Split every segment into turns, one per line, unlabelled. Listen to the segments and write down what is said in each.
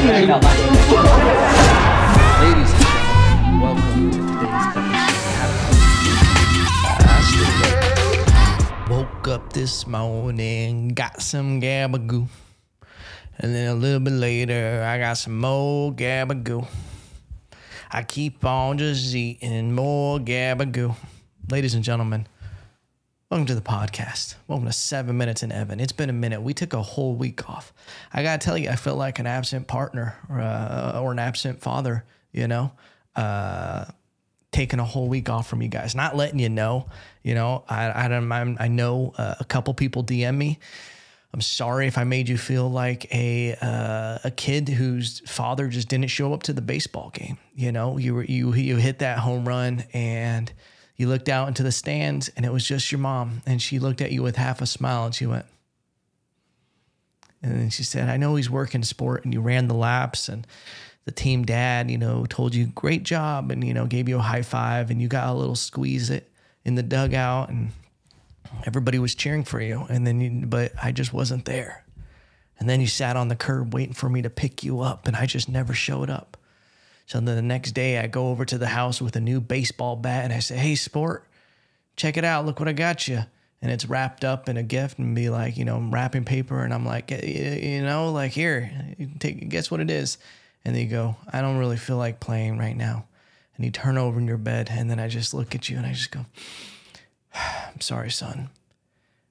Ladies and gentlemen, welcome to today's episode. Woke up this morning, got some gabagoo. And then a little bit later, I got some more gabagoo. I keep on just eating more gabagoo. Ladies and gentlemen, welcome to the podcast. Welcome to 7 Minutes in Evan. It's been a minute. We took a whole week off. I got to tell you, I feel like an absent partner or an absent father, you know, taking a whole week off from you guys, not letting you know, I know a couple people DM me. I'm sorry if I made you feel like a kid whose father just didn't show up to the baseball game. You know, you hit that home run and you looked out into the stands and it was just your mom. And she looked at you with half a smile and she went, and then she said, I know he's working sport, and you ran the laps and the team dad, you know, told you great job and, you know, gave you a high five and you got a little squeeze it in the dugout and everybody was cheering for you. And then but I just wasn't there. And then you sat on the curb waiting for me to pick you up and I just never showed up. So then the next day I go over to the house with a new baseball bat and I say, hey, sport, check it out. Look what I got you. And it's wrapped up in a gift and be like, you know, wrapping paper. And I'm like, you know, like here, guess what it is? And then you go, I don't really feel like playing right now. And you turn over in your bed and then I just look at you and I just go, I'm sorry, son.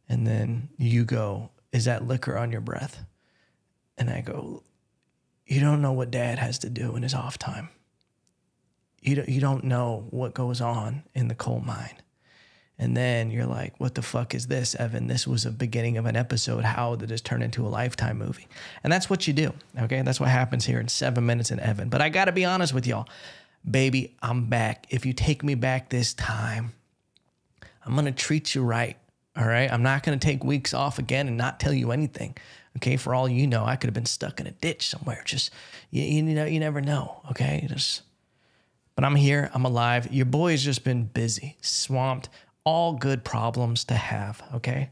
And then you go, is that liquor on your breath? And I go, you don't know what dad has to do in his off time. You don't know what goes on in the coal mine. And then you're like, what the fuck is this, Evan? This was a beginning of an episode. How did this turn into a Lifetime movie? And that's what you do, okay? That's what happens here in 7 Minutes in Evan. But I got to be honest with y'all. Baby, I'm back. If you take me back this time, I'm going to treat you right, all right? I'm not going to take weeks off again and not tell you anything, okay? For all you know, I could have been stuck in a ditch somewhere. Just, you know, you never know, okay? But I'm here. I'm alive. Your boy's just been busy, swamped, all good problems to have, okay?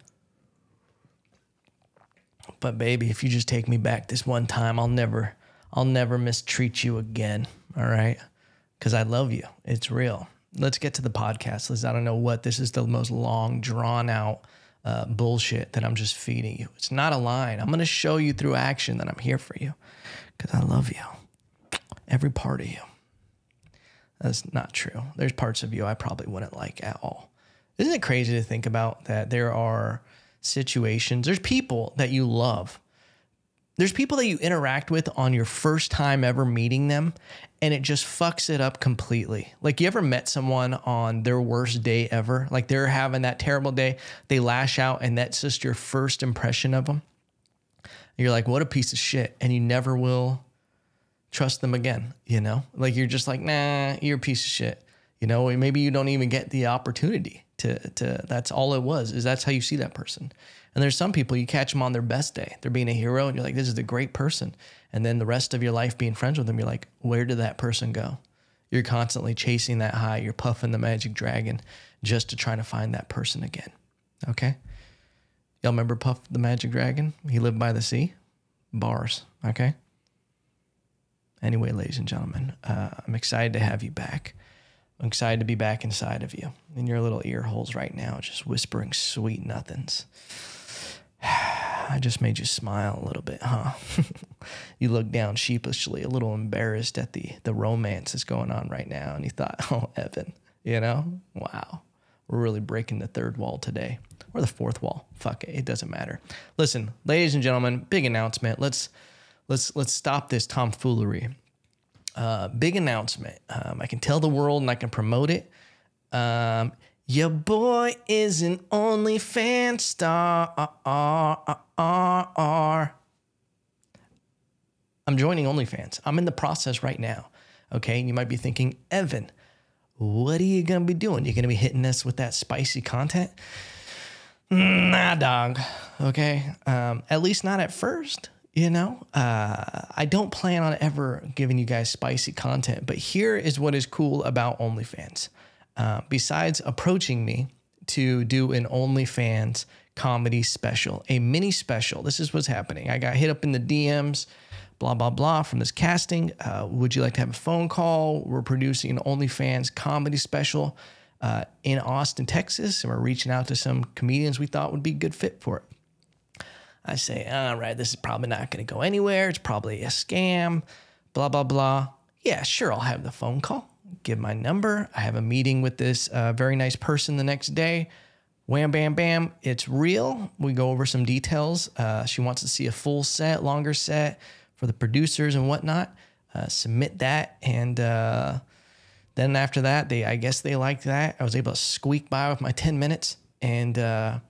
But baby, if you just take me back this one time, I'll never mistreat you again, all right? Because I love you. It's real. Let's get to the podcast. I don't know what. This is the most long, drawn-out bullshit that I'm just feeding you. It's not a line. I'm going to show you through action that I'm here for you because I love you. Every part of you. That's not true. There's parts of you I probably wouldn't like at all. Isn't it crazy to think about that there are situations, there's people that you love. There's people that you interact with on your first time ever meeting them, and it just fucks it up completely. Like, you ever met someone on their worst day ever? Like, they're having that terrible day, they lash out, and that's just your first impression of them. You're like, what a piece of shit, and you never will trust them again, you know? Like, you're just like, nah, you're a piece of shit. You know, maybe you don't even get the opportunity to that's all it was, is that's how you see that person. And there's some people, you catch them on their best day. They're being a hero and you're like, this is a great person. And then the rest of your life being friends with them, you're like, where did that person go? You're constantly chasing that high. You're puffing the magic dragon just to try to find that person again. Okay? Y'all remember Puff the Magic Dragon? He lived by the sea. Bars. Okay? Anyway, ladies and gentlemen, I'm excited to have you back. I'm excited to be back inside of you, in your little ear holes right now, just whispering sweet nothings. I just made you smile a little bit, huh? You look down sheepishly, a little embarrassed at the romance that's going on right now, and you thought, oh, Evan, you know? Wow. We're really breaking the third wall today. Or the fourth wall. Fuck it. It doesn't matter. Listen, ladies and gentlemen, big announcement. Let's stop this tomfoolery. Big announcement. I can tell the world and I can promote it. Your boy is an Onlyfans star. I'm joining Onlyfans. I'm in the process right now. Okay. And you might be thinking, Evan, what are you going to be doing? You're going to be hitting us with that spicy content? Nah, dog. Okay. At least not at first. You know, I don't plan on ever giving you guys spicy content, but here is what is cool about OnlyFans. Besides approaching me to do an OnlyFans comedy special, a mini special, this is what's happening. I got hit up in the DMs, blah, blah, blah from this casting. Would you like to have a phone call? We're producing an OnlyFans comedy special in Austin, Texas, and we're reaching out to some comedians we thought would be a good fit for it. I say, all right, this is probably not going to go anywhere. It's probably a scam, blah, blah, blah. Yeah, sure, I'll have the phone call. Give my number. I have a meeting with this very nice person the next day. Wham, bam, bam. It's real. We go over some details. She wants to see a full set, longer set for the producers and whatnot. Submit that. And then after that, I guess they liked that. I was able to squeak by with my 10 minutes. And then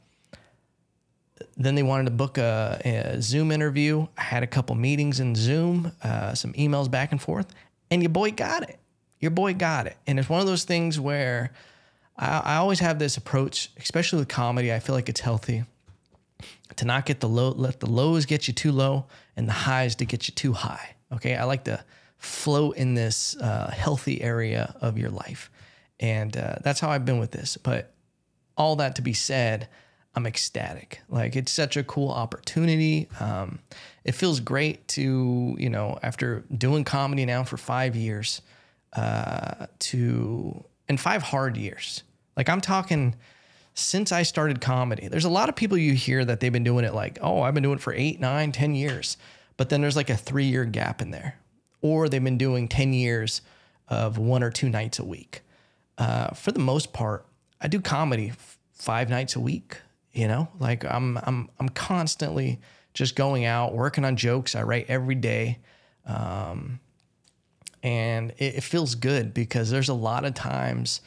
they wanted to book a Zoom interview. I had a couple meetings in Zoom, some emails back and forth. And your boy got it. Your boy got it. And it's one of those things where I always have this approach, especially with comedy. I feel like it's healthy to not get let the lows get you too low and the highs to get you too high. Okay. I like to float in this healthy area of your life. And that's how I've been with this. But all that to be said, I'm ecstatic. Like, it's such a cool opportunity. It feels great to, after doing comedy now for 5 years, and 5 hard years. Like, I'm talking since I started comedy. There's a lot of people you hear that they've been doing it like, oh, I've been doing it for 8, 9, 10 years. But then there's like a 3-year gap in there. Or they've been doing 10 years of 1 or 2 nights a week. For the most part, I do comedy 5 nights a week. Like I'm constantly just going out, working on jokes. I write every day. And it feels good because there's a lot of times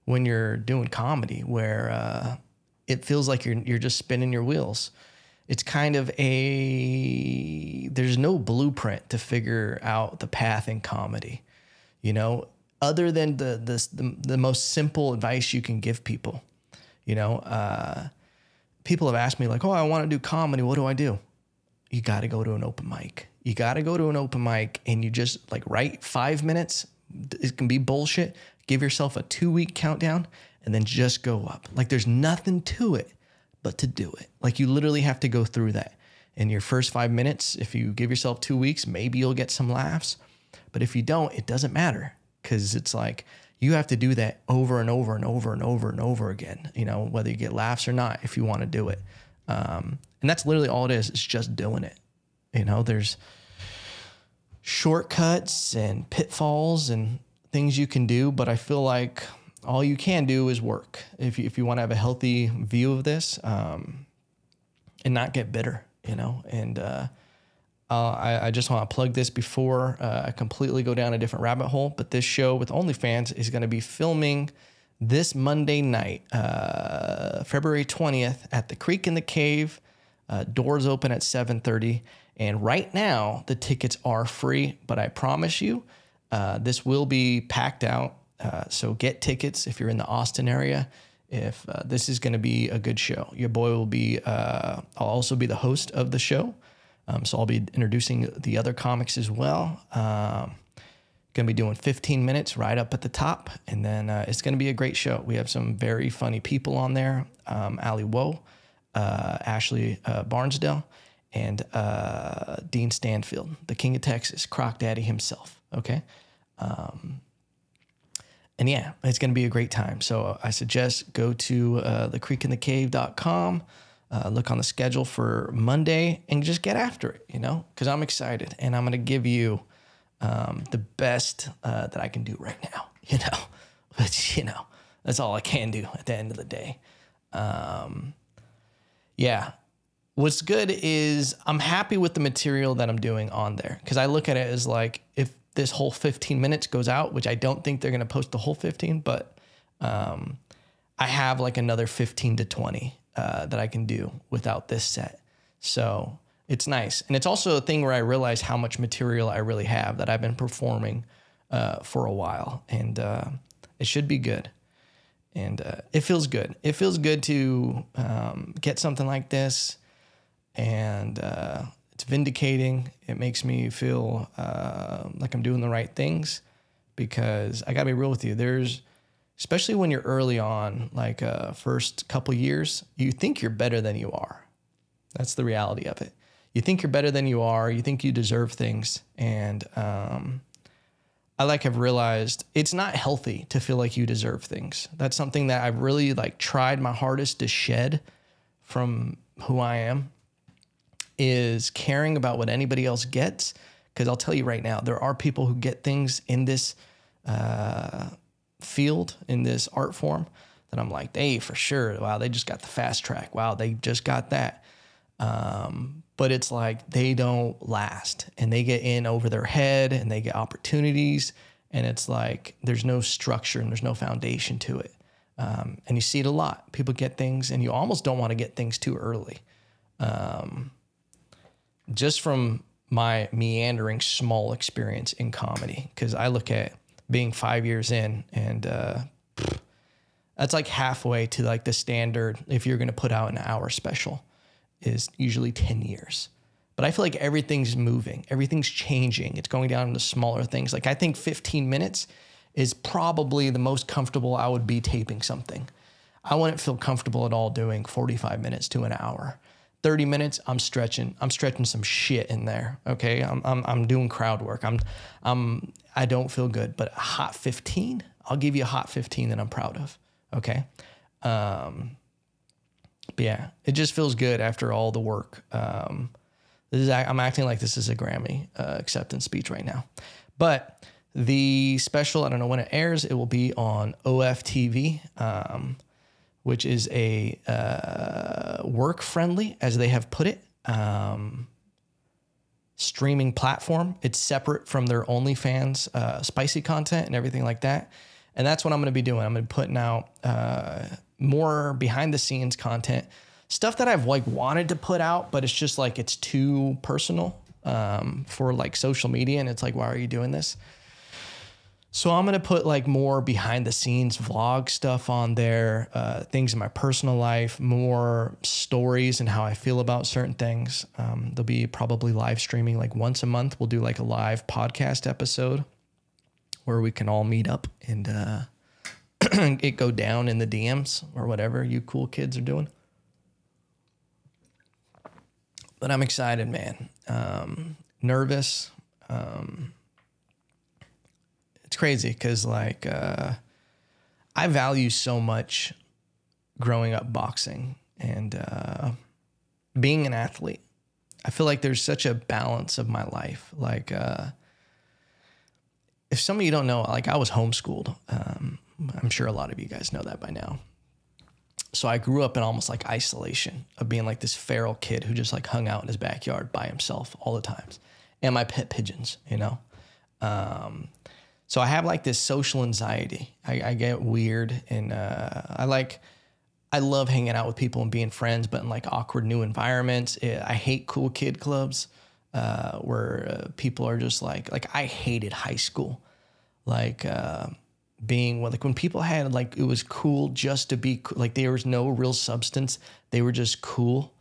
when you're doing comedy where it feels like you're just spinning your wheels. It's kind of there's no blueprint to figure out the path in comedy, other than the most simple advice you can give people. People have asked me like, oh, I want to do comedy. What do I do? You got to go to an open mic. You got to go to an open mic and you just like write 5 minutes. It can be bullshit. Give yourself a 2-week countdown and then just go up. Like, there's nothing to it but to do it. Like, you literally have to go through that. In your first 5 minutes, if you give yourself 2 weeks, maybe you'll get some laughs. But if you don't, it doesn't matter, because it's like you have to do that over and over and over and over and over again, whether you get laughs or not, if you want to do it. And that's literally all it is. It's just doing it. There's shortcuts and pitfalls and things you can do, but I feel like all you can do is work if you want to have a healthy view of this, and not get bitter, and I just want to plug this before I completely go down a different rabbit hole. But this show with OnlyFans is going to be filming this Monday night, February 20th at the Creek in the Cave. Doors open at 7:30. And right now, the tickets are free, but I promise you, this will be packed out. So get tickets if you're in the Austin area. If this is going to be a good show. Your boy will be, I'll also be the host of the show. So I'll be introducing the other comics as well. Going to be doing 15 minutes right up at the top. And then it's going to be a great show. We have some very funny people on there. Ali Woe, Ashley Barnsdale, and Dean Stanfield, the King of Texas, Croc Daddy himself. Okay. And yeah, it's going to be a great time. So I suggest go to thecreekinthecave.com, look on the schedule for Monday, and just get after it, because I'm excited. And I'm going to give you the best that I can do right now, But, that's all I can do at the end of the day. Yeah. What's good is I'm happy with the material that I'm doing on there, because I look at it as like, if this whole 15 minutes goes out, which I don't think they're going to post the whole 15, but I have like another 15 to 20 that I can do without this set. So it's nice. And it's also a thing where I realize how much material I really have that I've been performing for a while. And it should be good. And it feels good. It feels good to get something like this. And it's vindicating. It makes me feel like I'm doing the right things, because I gotta be real with you. Especially when you're early on, like first couple years, you think you're better than you are. That's the reality of it. you think you're better than you are. You think you deserve things. And I like have realized it's not healthy to feel like you deserve things. That's something that I've really like tried my hardest to shed from who I am, is caring about what anybody else gets. Because I'll tell you right now, there are people who get things in this field, in this art form, that I'm like, they for sure, wow, they just got the fast track. Wow, they just got that. But it's like they don't last, and they get in over their head, and they get opportunities, and it's like there's no structure and there's no foundation to it. And you see it a lot. People get things, and you almost don't want to get things too early. Just from my meandering small experience in comedy, because I look at being 5 years in, and that's like halfway to like the standard. If you're going to put out an hour special, is usually 10 years. But I feel like everything's moving. Everything's changing. It's going down to smaller things. Like I think 15 minutes is probably the most comfortable I would be taping something. I wouldn't feel comfortable at all doing 45 minutes to an hour. 30 minutes, I'm stretching some shit in there. Okay. I'm doing crowd work. I don't feel good, but a hot 15, I'll give you a hot 15 that I'm proud of. Okay. But yeah, it just feels good after all the work. I'm acting like this is a Grammy acceptance speech right now. But the special, I don't know when it airs. It will be on OFTV, which is a work-friendly, as they have put it, streaming platform. It's separate from their OnlyFans spicy content and everything like that. And that's what I'm going to be doing. I'm going to be putting out more behind the scenes content, stuff that I've like wanted to put out, but it's just like, it's too personal for like social media. And it's like, why are you doing this? So I'm going to put like more behind the scenes vlog stuff on there, things in my personal life, more stories and how I feel about certain things. There'll be probably live streaming like once a month. We'll do like a live podcast episode where we can all meet up and it go down in the DMs or whatever you cool kids are doing. But I'm excited, man. Nervous. It's crazy because like I value so much growing up boxing and being an athlete. I feel like there's such a balance of my life. Like if some of you don't know, like I was homeschooled. I'm sure a lot of you guys know that by now. So I grew up in almost like isolation of being like this feral kid who just like hung out in his backyard by himself all the times. And my pet pigeons, you know? So I have like this social anxiety. I get weird and I love hanging out with people and being friends, but in like awkward new environments. I hate cool kid clubs where people are just like I hated high school. Like being like when people had like, it was cool just to be cool. Like there was no real substance. They were just cool.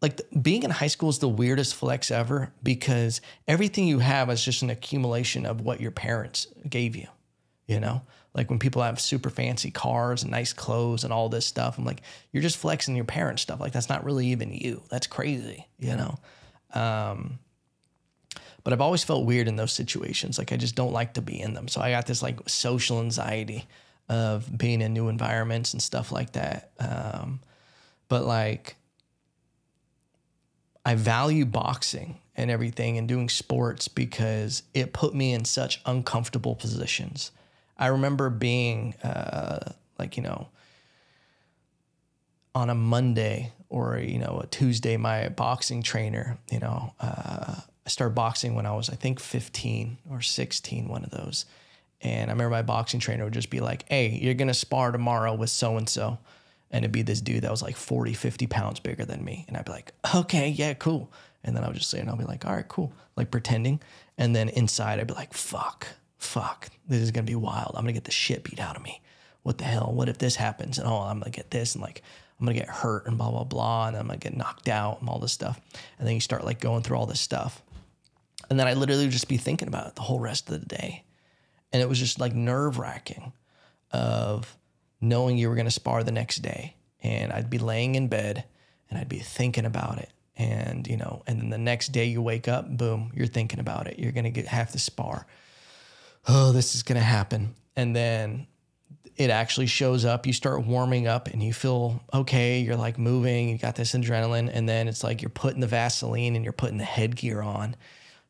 Like being in high school is the weirdest flex ever because everything you have is just an accumulation of what your parents gave you, you know? Like when people have super fancy cars and nice clothes and all this stuff, I'm like, you're just flexing your parents' stuff. Like that's not really even you. That's crazy, you know? But I've always felt weird in those situations. Like I just don't like to be in them. So I got this like social anxiety of being in new environments and stuff like that. But like, I value boxing and everything and doing sports because it put me in such uncomfortable positions. I remember being like, you know, on a Monday or, you know, a Tuesday, my boxing trainer, you know, I started boxing when I was, I think 15 or 16, one of those. And I remember my boxing trainer would just be like, hey, you're going to spar tomorrow with so-and-so. And it'd be this dude that was like 40, 50 pounds bigger than me. And I'd be like, okay, yeah, cool. And then I would just say, and I'll be like, all right, cool. Like pretending. And then inside I'd be like, fuck, this is going to be wild. I'm going to get the shit beat out of me. What the hell? What if this happens? And oh, I'm going to get this and like, I'm going to get hurt and blah, blah, blah. And I'm going to get knocked out and all this stuff. And then you start like going through all this stuff. And then I literally would just be thinking about it the whole rest of the day. And it was just like nerve wracking of knowing you were going to spar the next day. And I'd be laying in bed and I'd be thinking about it. And, you know, and then the next day you wake up, boom, you're thinking about it. You're going to have to spar. Oh, this is going to happen. And then it actually shows up. You start warming up and you feel okay. You're like moving, you got this adrenaline. And then it's like you're putting the Vaseline and you're putting the headgear on.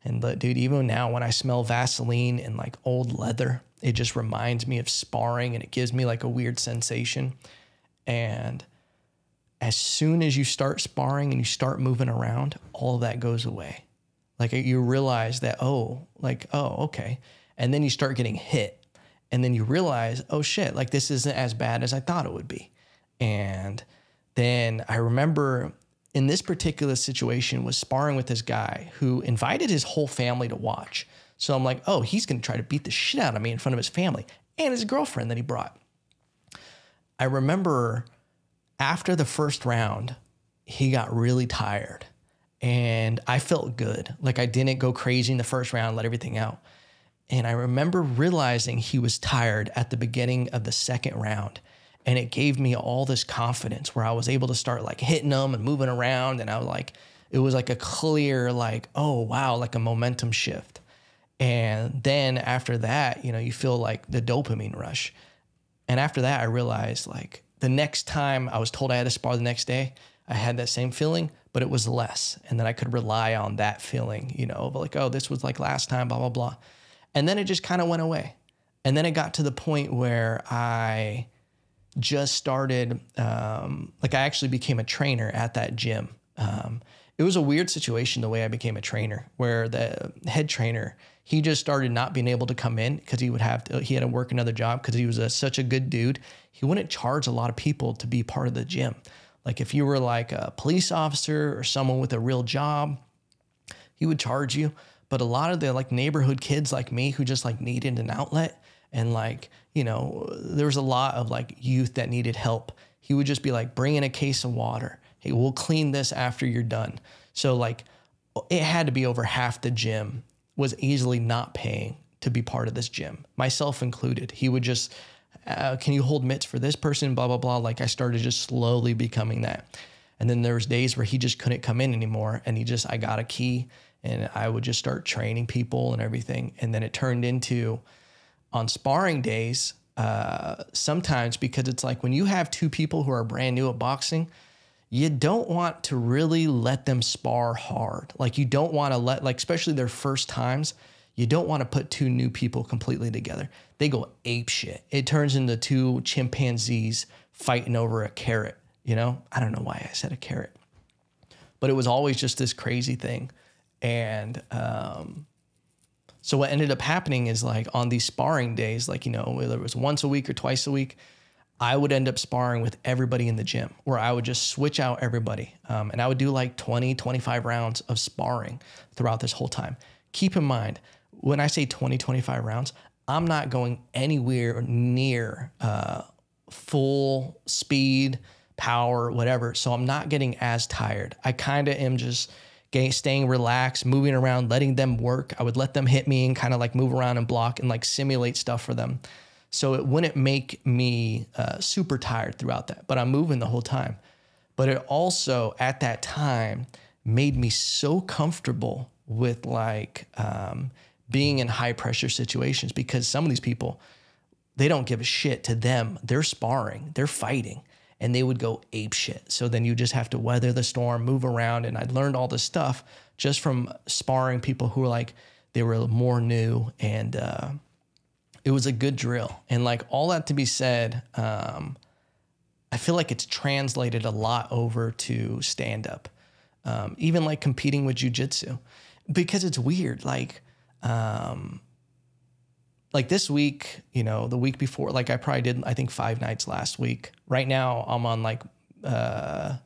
And dude, even now when I smell Vaseline and like old leather, it just reminds me of sparring and it gives me like a weird sensation. And as soon as you start sparring and you start moving around, all of that goes away. Like you realize that, oh, okay. And then you start getting hit. And then you realize, oh shit, like this isn't as bad as I thought it would be. And then I remember in this particular situation was sparring with this guy who invited his whole family to watch. So I'm like, oh, he's going to try to beat the shit out of me in front of his family and his girlfriend that he brought. I remember after the first round, he got really tired and I felt good. Like I didn't go crazy in the first round, let everything out. And I remember realizing he was tired at the beginning of the second round. And it gave me all this confidence where I was able to start like hitting them and moving around. And I was like, it was like a clear, like, oh, wow, like a momentum shift. And then after that, you know, you feel like the dopamine rush. And after that, I realized like the next time I was told I had to spar the next day, I had that same feeling, but it was less. And then I could rely on that feeling, you know, of like, oh, this was like last time, blah, blah, blah. And then it just kind of went away. And then it got to the point where I just started, like I actually became a trainer at that gym. It was a weird situation the way I became a trainer, where the head trainer, he just started not being able to come in because he had to work another job because he was such a good dude. He wouldn't charge a lot of people to be part of the gym. Like if you were like a police officer or someone with a real job, he would charge you. But a lot of the like neighborhood kids like me who just like needed an outlet and like, you know, there was a lot of like youth that needed help. He would just be like, bring in a case of water. Hey, we'll clean this after you're done. So like it had to be over half the gym was easily not paying to be part of this gym, myself included. He would just, can you hold mitts for this person? Blah, blah, blah. Like I started just slowly becoming that. And then there was days where he just couldn't come in anymore. And I got a key. And I would just start training people and everything. And then it turned into on sparring days, sometimes because it's like when you have two people who are brand new at boxing, you don't want to really let them spar hard. Like you don't want to like, especially their first times, you don't want to put two new people completely together. They go ape shit. It turns into two chimpanzees fighting over a carrot. You know, I don't know why I said a carrot, but it was always just this crazy thing. And so what ended up happening is like on these sparring days, like, you know, whether it was once a week or twice a week, I would end up sparring with everybody in the gym where I would just switch out everybody. And I would do like 20, 25 rounds of sparring throughout this whole time. Keep in mind, when I say 20, 25 rounds, I'm not going anywhere near full speed, power, whatever. So I'm not getting as tired. I kind of am just staying relaxed, moving around, letting them work. I would let them hit me and kind of like move around and block and like simulate stuff for them. So it wouldn't make me super tired throughout that, but I'm moving the whole time. But it also at that time made me so comfortable with like being in high pressure situations, because some of these people, they don't give a shit. To them, they're sparring, they're fighting. And they would go ape shit. So then you just have to weather the storm, move around. And I learned all this stuff just from sparring people who were like, they were more new. And it was a good drill. And like all that to be said, I feel like it's translated a lot over to stand up, even like competing with jujitsu, because it's weird. Like this week, you know, the week before, like I probably did, I think 5 nights last week. Right now I'm on like 9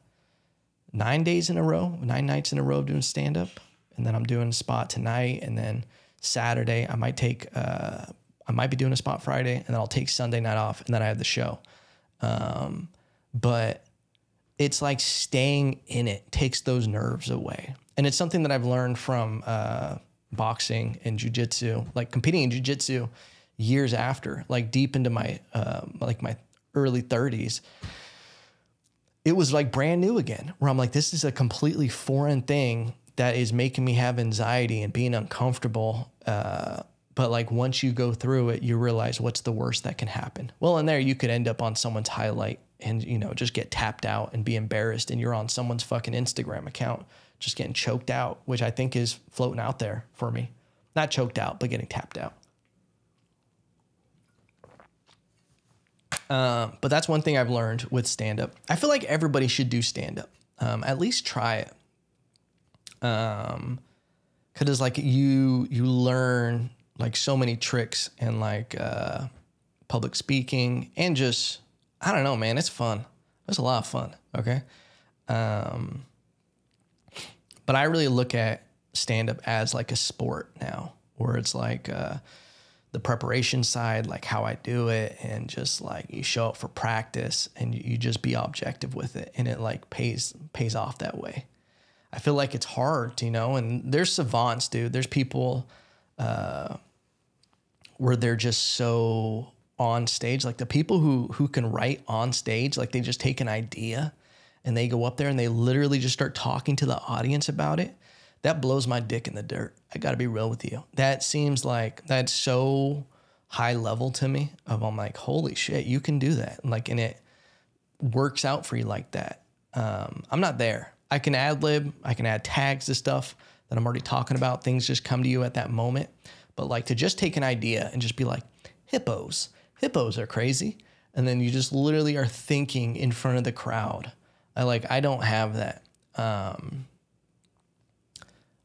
nights in a row doing stand-up. And then I'm doing a spot tonight. And then Saturday I might be doing a spot Friday, and then I'll take Sunday night off, and then I have the show. But it's like staying in it takes those nerves away. And it's something that I've learned from boxing and jiu-jitsu, like competing in jiu-jitsu years after, like deep into my like my early 30s. it was like brand new again, where I'm like, this is a completely foreign thing that is making me have anxiety and being uncomfortable. But like once you go through it, you realize what's the worst that can happen. Well, in there, you could end up on someone's highlight and, you know, just get tapped out and be embarrassed. And you're on someone's fucking Instagram account, just getting choked out, which I think is floating out there for me. Not choked out, but getting tapped out. But that's one thing I've learned with stand-up. I feel like everybody should do stand-up. At least try it. Cause like you learn like so many tricks and like, public speaking and just, I don't know, man, it's fun. It's a lot of fun. Okay. But I really look at stand-up as like a sport now, where it's like, the preparation side, like how I do it, and just like you show up for practice and you just be objective with it, and it like pays off that way. I feel like it's hard, you know, and there's savants, dude. There's people where they're just so on stage. Like the people who can write on stage, like they just take an idea and they go up there and they literally just start talking to the audience about it. That blows my dick in the dirt. I got to be real with you. That seems like that's so high level to me. I'm like, holy shit, you can do that. Like, and it works out for you like that. I'm not there. I can ad lib. I can add tags to stuff that I'm already talking about. Things just come to you at that moment. But like to just take an idea and just be like, hippos are crazy. And then you just literally are thinking in front of the crowd. I don't have that.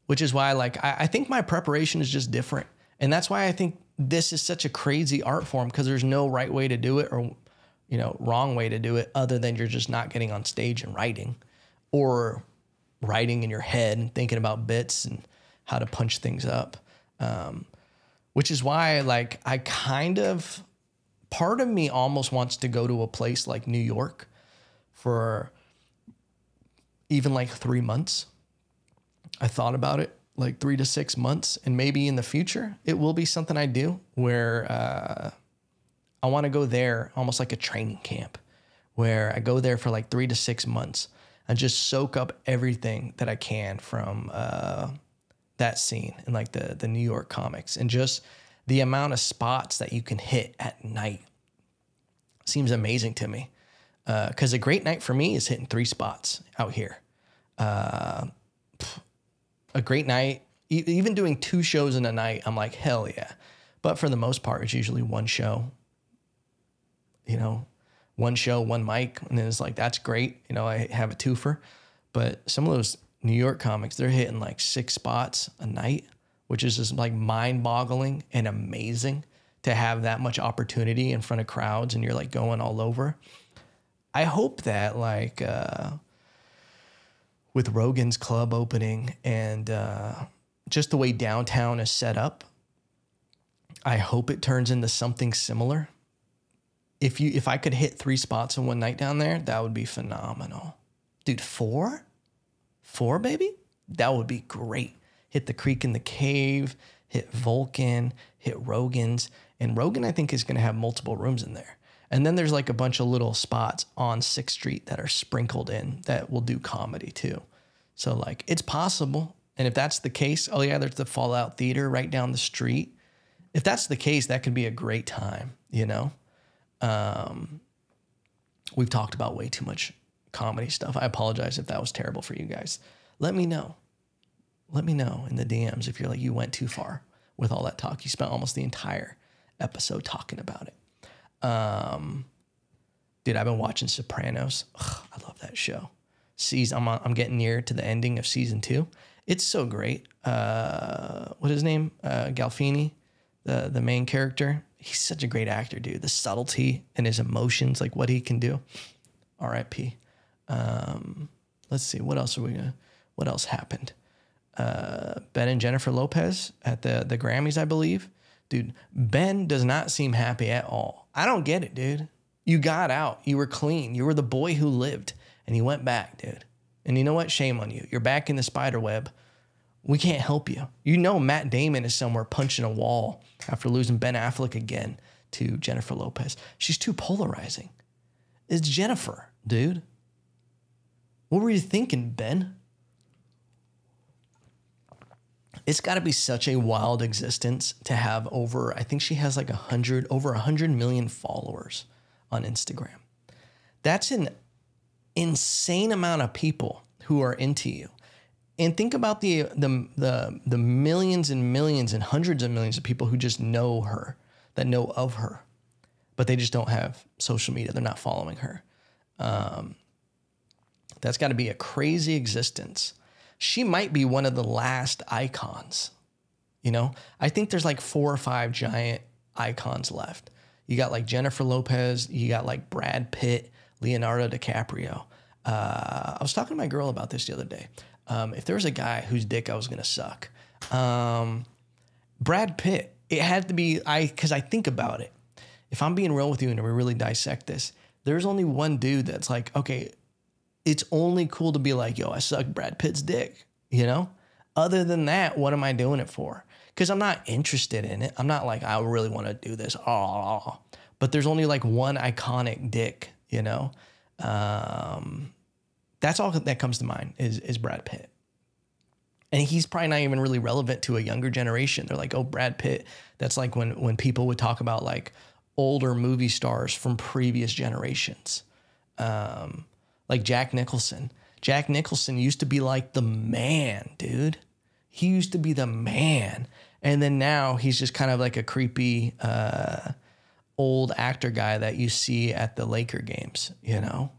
Which is why like, I think my preparation is just different. And that's why I think this is such a crazy art form, because there's no right way to do it or, you know, wrong way to do it, other than you're just not getting on stage and writing, or writing in your head and thinking about bits and how to punch things up. Which is why like I kind of, part of me almost wants to go to a place like New York for even like 3 months. I thought about it like 3 to 6 months, and maybe in the future it will be something I do where I want to go there almost like a training camp, where I go there for like 3 to 6 months and just soak up everything that I can from that scene and like the New York comics, and just the amount of spots that you can hit at night seems amazing to me. Because a great night for me is hitting 3 spots out here. A great night, even doing 2 shows in a night, I'm like, hell yeah. But for the most part, it's usually 1 show, you know, 1 show, 1 mic. And then it's like, that's great. You know, I have a twofer. But some of those New York comics, they're hitting like 6 spots a night, which is just like mind boggling and amazing to have that much opportunity in front of crowds, and you're like going all over. I hope that like, with Rogan's club opening and just the way downtown is set up, I hope it turns into something similar. If I could hit 3 spots in one night down there, that would be phenomenal. Dude, 4? 4, baby? That would be great. Hit the Creek in the Cave, hit Vulcan, hit Rogan's. And Rogan, I think, is going to have multiple rooms in there. And then there's like a bunch of little spots on 6th Street that are sprinkled in that will do comedy too. So like it's possible. And if that's the case, oh yeah, there's the Fallout Theater right down the street. If that's the case, that could be a great time, you know? We've talked about way too much comedy stuff. I apologize if that was terrible for you guys. Let me know. Let me know in the DMs if you're like, you went too far with all that talk. You spent almost the entire episode talking about it. Dude, I've been watching Sopranos. Ugh, I love that show. I'm getting near to the ending of season 2. It's so great. What's his name? Gandolfini, the main character. He's such a great actor, dude. The subtlety and his emotions, like what he can do. R.I.P. Let's see. What else happened? Ben and Jennifer Lopez at the Grammys, I believe. Dude, Ben does not seem happy at all. I don't get it, dude. You got out. You were clean. You were the boy who lived, and you went back, dude. And you know what? Shame on you. You're back in the spider web. We can't help you. You know Matt Damon is somewhere punching a wall after losing Ben Affleck again to Jennifer Lopez. She's too polarizing. It's Jennifer, dude. What were you thinking, Ben? It's got to be such a wild existence to have over, I think she has like over 100 million followers on Instagram. That's an insane amount of people who are into you. And think about the millions and millions and hundreds of millions of people who just know her, that know of her, but they just don't have social media. They're not following her. That's got to be a crazy existence. She might be one of the last icons. You know, I think there's like 4 or 5 giant icons left. You got like Jennifer Lopez. You got like Brad Pitt, Leonardo DiCaprio. I was talking to my girl about this the other day. If there was a guy whose dick I was going to suck, Brad Pitt, it had to be, because I think about it. If I'm being real with you and we really dissect this, there's only one dude that's like, okay, it's only cool to be like, yo, I suck Brad Pitt's dick, you know? Other than that, what am I doing it for? Because I'm not interested in it. I'm not like, I really want to do this. Oh, but there's only like one iconic dick, you know? That's all that comes to mind is Brad Pitt. And he's probably not even really relevant to a younger generation. They're like, oh, Brad Pitt. That's like when people would talk about like older movie stars from previous generations. Like Jack Nicholson. Jack Nicholson used to be like the man, dude. He used to be the man. And then now he's just kind of like a creepy old actor guy that you see at the Laker games, you know?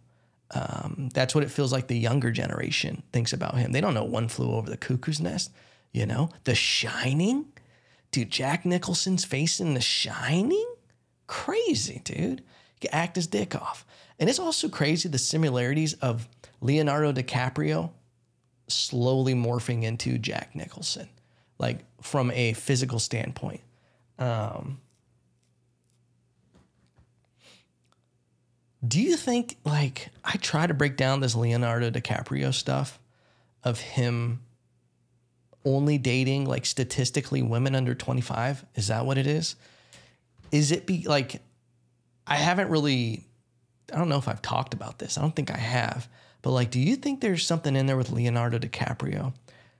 That's what it feels like the younger generation thinks about him. They don't know One Flew Over the Cuckoo's Nest, you know? The Shining? Dude, Jack Nicholson's face in The Shining? Crazy, dude. He can act his dick off. And it's also crazy the similarities of Leonardo DiCaprio slowly morphing into Jack Nicholson, like from a physical standpoint. Do you think, like, I try to break down this Leonardo DiCaprio stuff of him only dating, like, statistically women under 25? Is that what it is? Is it like, I haven't really, I don't know if I've talked about this. I don't think I have. But, like, do you think there's something in there with Leonardo DiCaprio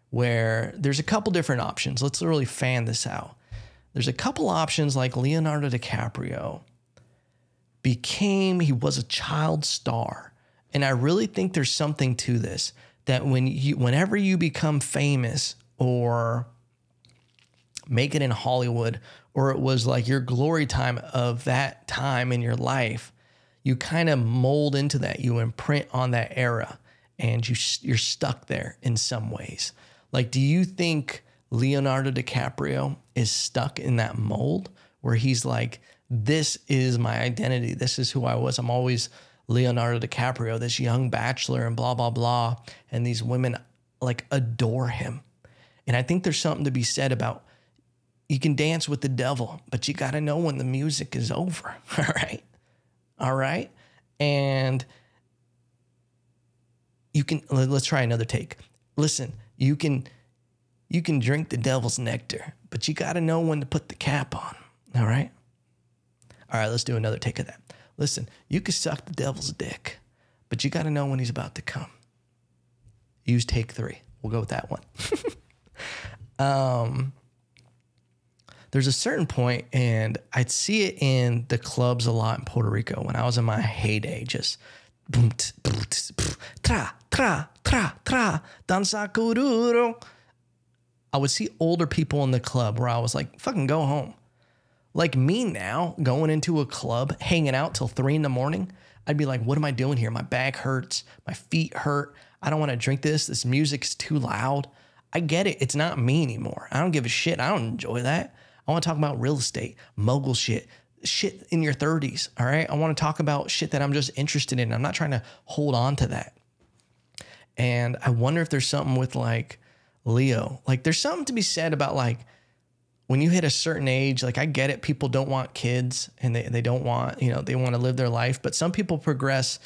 where there's a couple different options? Let's really fan this out. There's a couple options, like Leonardo DiCaprio he was a child star. And I really think there's something to this, that whenever you become famous or make it in Hollywood, or it was like your glory time of that time in your life, you kind of mold into that, you imprint on that era, and you're stuck there in some ways. Like, do you think Leonardo DiCaprio is stuck in that mold where he's like, this is my identity. This is who I was. I'm always Leonardo DiCaprio, this young bachelor and blah, blah, blah. And these women like adore him. And I think there's something to be said about, you can dance with the devil, but you got to know when the music is over. All right. All right. And let's try another take. Listen, you can drink the devil's nectar, but you got to know when to put the cap on. All right. All right, let's do another take of that. Listen, you can suck the devil's dick, but you got to know when he's about to come. Use take 3. We'll go with that one. There's a certain point, and I'd see it in the clubs a lot in Puerto Rico when I was in my heyday, just boom, tra, tra, tra, tra, danza kuduro. I would see older people in the club where I was like, fucking go home. Like me now, going into a club, hanging out till 3 in the morning, I'd be like, what am I doing here? My back hurts. My feet hurt. I don't want to drink this. This music's too loud. I get it. It's not me anymore. I don't give a shit. I don't enjoy that. I want to talk about real estate, mogul shit in your 30s, all right? I want to talk about shit that I'm just interested in. I'm not trying to hold on to that. And I wonder if there's something with like Leo. Like there's something to be said about like, when you hit a certain age, like I get it, people don't want kids and they don't want, you know, they want to live their life. But some people progress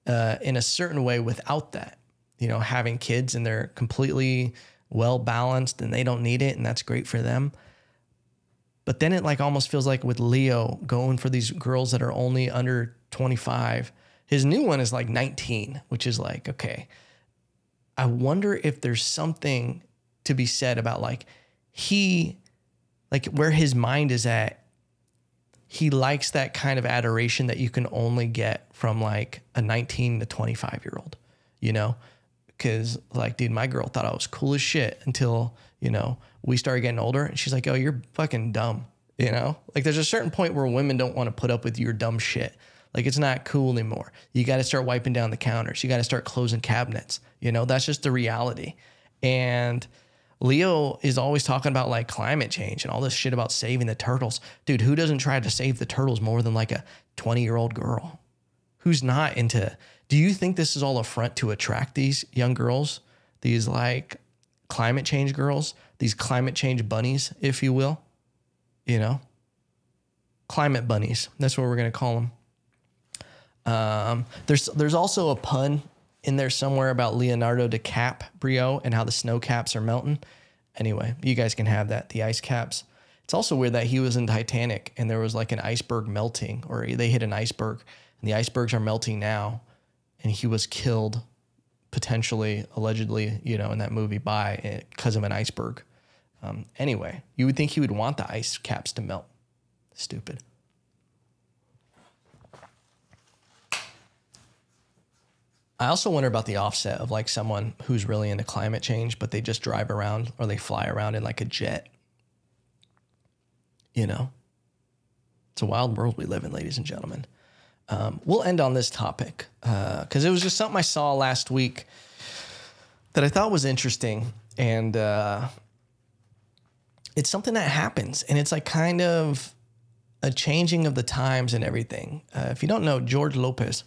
in a certain way without that, you know, having kids, and they're completely well balanced and they don't need it. And that's great for them. But then it like almost feels like with Leo going for these girls that are only under 25, his new one is like 19, which is like, okay, I wonder if there's something to be said about like where his mind is at. He likes that kind of adoration that you can only get from like a 19 to 25 year old, you know? Cause like, dude, my girl thought I was cool as shit until, you know, we started getting older and she's like, oh, you're fucking dumb. You know, like there's a certain point where women don't want to put up with your dumb shit. Like it's not cool anymore. You got to start wiping down the counters. You got to start closing cabinets. You know, that's just the reality. And Leo is always talking about like climate change and all this shit about saving the turtles. Dude, who doesn't try to save the turtles more than like a 20-year-old girl? Who's not into, do you think this is all a front to attract these young girls? These like climate change girls, these climate change bunnies, if you will, you know, climate bunnies. That's what we're going to call them. There's also a pun in there somewhere about Leonardo DiCaprio and how the snow caps are melting. Anyway, you guys can have that. The ice caps. It's also weird that he was in Titanic and there was like an iceberg melting, or they hit an iceberg and the icebergs are melting now. And he was killed potentially, allegedly, you know, in that movie because of an iceberg. Anyway, you would think he would want the ice caps to melt. Stupid. I also wonder about the offset of like someone who's really into climate change, but they just drive around or they fly around in like a jet. You know, it's a wild world we live in, ladies and gentlemen. We'll end on this topic because it was just something I saw last week that I thought was interesting. And it's something that happens. And it's like kind of a changing of the times and everything. If you don't know, George Lopez,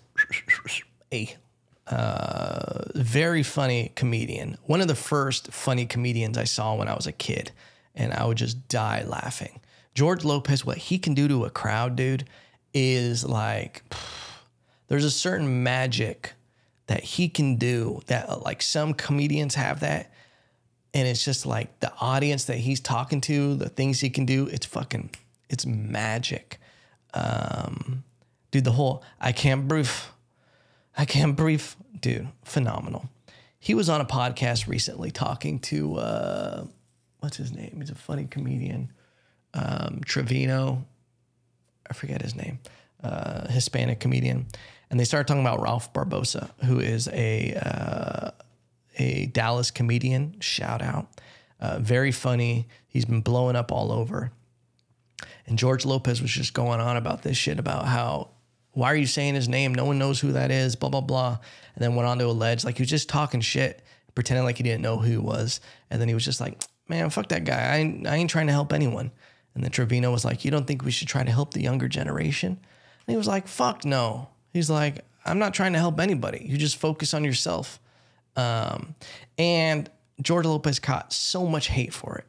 very funny comedian. One of the first funny comedians I saw when I was a kid. And I would just die laughing. George Lopez, what he can do to a crowd, dude, is like, there's a certain magic that he can do that like some comedians have that. And it's just like the audience that he's talking to, the things he can do, it's magic. Dude, the whole, I can't breathe, dude, phenomenal. He was on a podcast recently talking to, what's his name? He's a funny comedian. Trevino, I forget his name, Hispanic comedian. And they started talking about Ralph Barbosa, who is a Dallas comedian, shout out. Very funny. He's been blowing up all over. And George Lopez was just going on about this shit about how, why are you saying his name? No one knows who that is, blah, blah, blah. And then went on to allege, like he was just talking shit, pretending like he didn't know who he was. And then he was just like, man, fuck that guy. I ain't trying to help anyone. And then Trevino was like, you don't think we should try to help the younger generation? And he was like, fuck no. He's like, I'm not trying to help anybody. You just focus on yourself. And George Lopez caught so much hate for it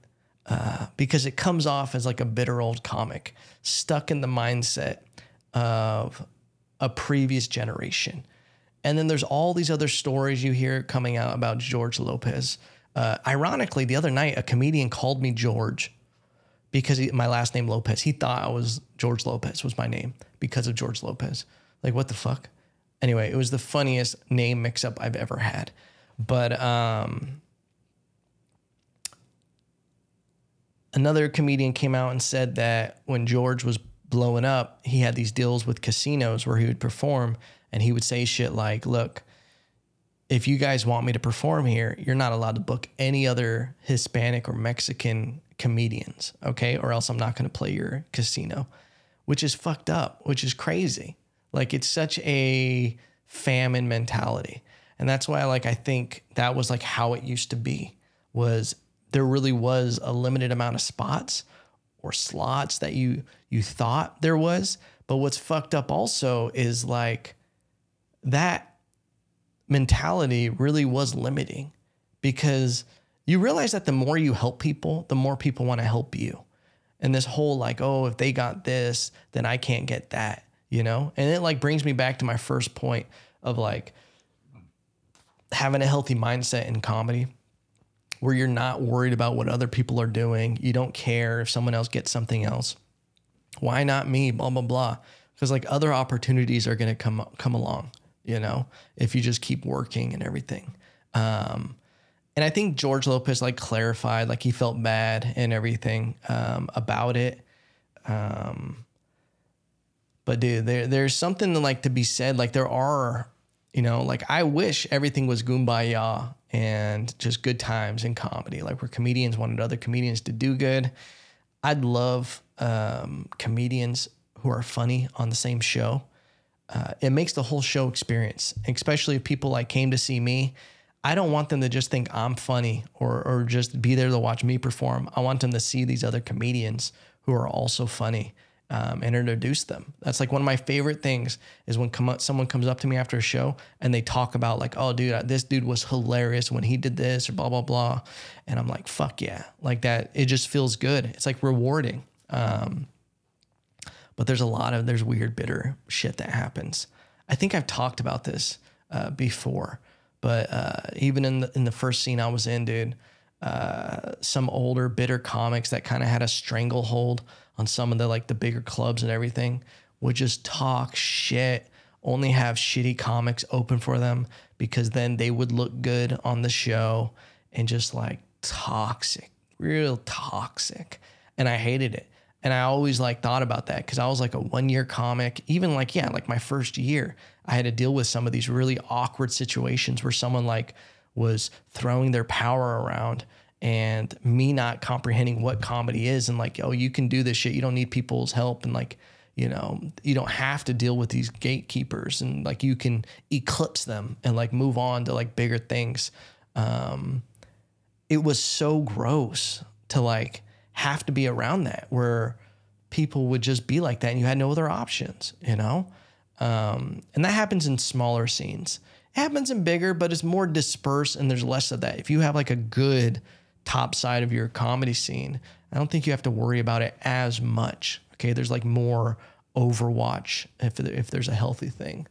because it comes off as like a bitter old comic stuck in the mindset of a previous generation. And then there's all these other stories you hear coming out about George Lopez. Ironically, the other night, a comedian called me George because my last name Lopez. He thought I was George Lopez was my name because of George Lopez. Like, what the fuck? Anyway, it was the funniest name mix-up I've ever had. But another comedian came out and said that when George was blowing up, he had these deals with casinos where he would perform and he would say shit like, look, if you guys want me to perform here, you're not allowed to book any other Hispanic or Mexican comedians, okay? Or else I'm not going to play your casino, which is fucked up, which is crazy. Like, it's such a famine mentality. And that's why, like, I think that was like how it used to be, was there really was a limited amount of spots or slots that you thought there was. But what's fucked up also is like that mentality really was limiting, because you realize that the more you help people, the more people want to help you. And this whole like, oh, if they got this, then I can't get that, you know? And it like brings me back to my first point of like having a healthy mindset in comedy where you're not worried about what other people are doing. You don't care if someone else gets something else. Why not me? Blah, blah, blah. Because like other opportunities are going to come along, you know, if you just keep working and everything. And I think George Lopez like clarified, like he felt bad and everything about it. But dude, there's something to like to be said. Like there are, you know, like I wish everything was kumbaya and just good times in comedy. Like where comedians wanted other comedians to do good. I'd love comedians who are funny on the same show. It makes the whole show experience, especially if people like came to see me. I don't want them to just think I'm funny or just be there to watch me perform. I want them to see these other comedians who are also funny and introduce them. That's like one of my favorite things is when someone comes up to me after a show and they talk about like, oh, dude, this dude was hilarious when he did this or blah, blah, blah. And I'm like, fuck yeah. Like that, it just feels good. It's like rewarding. But there's weird, bitter shit that happens. I think I've talked about this before. But even in the first scene I was in, dude, some older bitter comics that kind of had a stranglehold on some of the bigger clubs and everything would just talk shit, only have shitty comics open for them because then they would look good on the show, and just like toxic, real toxic. And I hated it. And I always like thought about that because I was like a 1-year comic, even like my first year, I had to deal with some of these really awkward situations where someone like was throwing their power around and me not comprehending what comedy is and like, oh, you can do this shit. You don't need people's help. And like, you know, you don't have to deal with these gatekeepers and like you can eclipse them and like move on to like bigger things. It was so gross to like have to be around that where people would just be like that and you had no other options, you know? And that happens in smaller scenes. It happens in bigger, but it's more dispersed and there's less of that. If you have like a good top side of your comedy scene, I don't think you have to worry about it as much. Okay. There's like more overwatch if there's a healthy thing.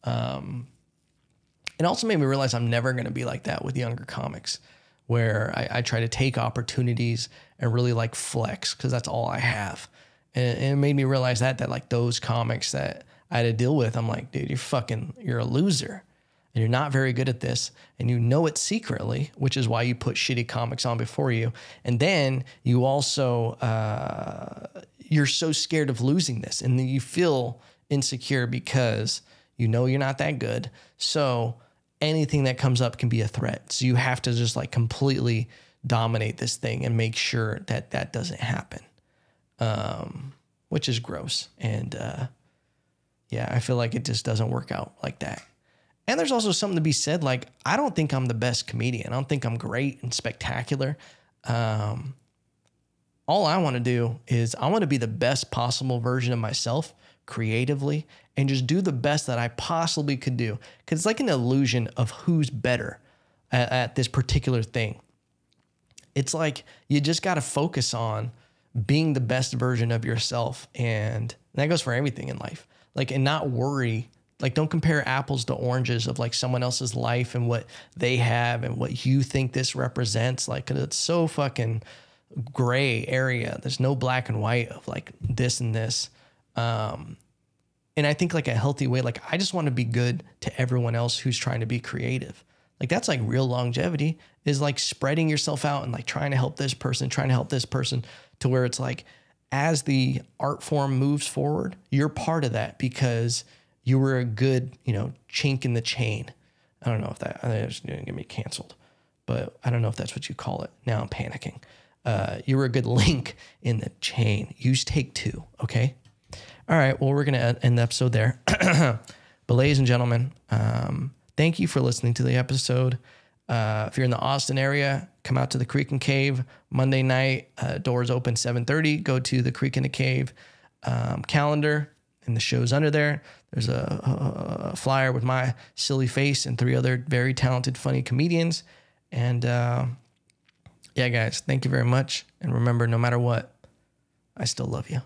It also made me realize I'm never going to be like that with younger comics where I try to take opportunities and really like flex because that's all I have. And it made me realize that like those comics that I had to deal with, I'm like, dude, you're a loser and you're not very good at this. And you know it secretly, which is why you put shitty comics on before you. And then you also, you're so scared of losing this. And then you feel insecure because you know you're not that good. So anything that comes up can be a threat. So you have to just like completely dominate this thing and make sure that that doesn't happen, which is gross. And yeah, I feel like it just doesn't work out like that. And there's also something to be said, like, I don't think I'm the best comedian. I don't think I'm great and spectacular. All I want to do is I want to be the best possible version of myself creatively and just do the best that I possibly could do. Because it's like an illusion of who's better at this particular thing. It's like you just got to focus on being the best version of yourself. And that goes for everything in life. Like, and not worry. Like, don't compare apples to oranges of like someone else's life and what they have and what you think this represents. Like, it's so fucking gray area. There's no black and white of like this and this. And I think like a healthy way, like I just want to be good to everyone else who's trying to be creative. Like that's like real longevity is like spreading yourself out and like trying to help this person to where it's like, as the art form moves forward, you're part of that because you were a good, you know, chink in the chain. I don't know if that, it's going to get me canceled, but I don't know if that's what you call it. Now I'm panicking. You were a good link in the chain. Use take 2. Okay. All right. Well, we're going to end the episode there. But ladies and gentlemen, thank you for listening to the episode. If you're in the Austin area, come out to the Creek and Cave Monday night. Doors open 7:30. Go to the Creek and the Cave calendar, and the show's under there. There's a flyer with my silly face and 3 other very talented, funny comedians. And yeah, guys, thank you very much. And remember, no matter what, I still love you.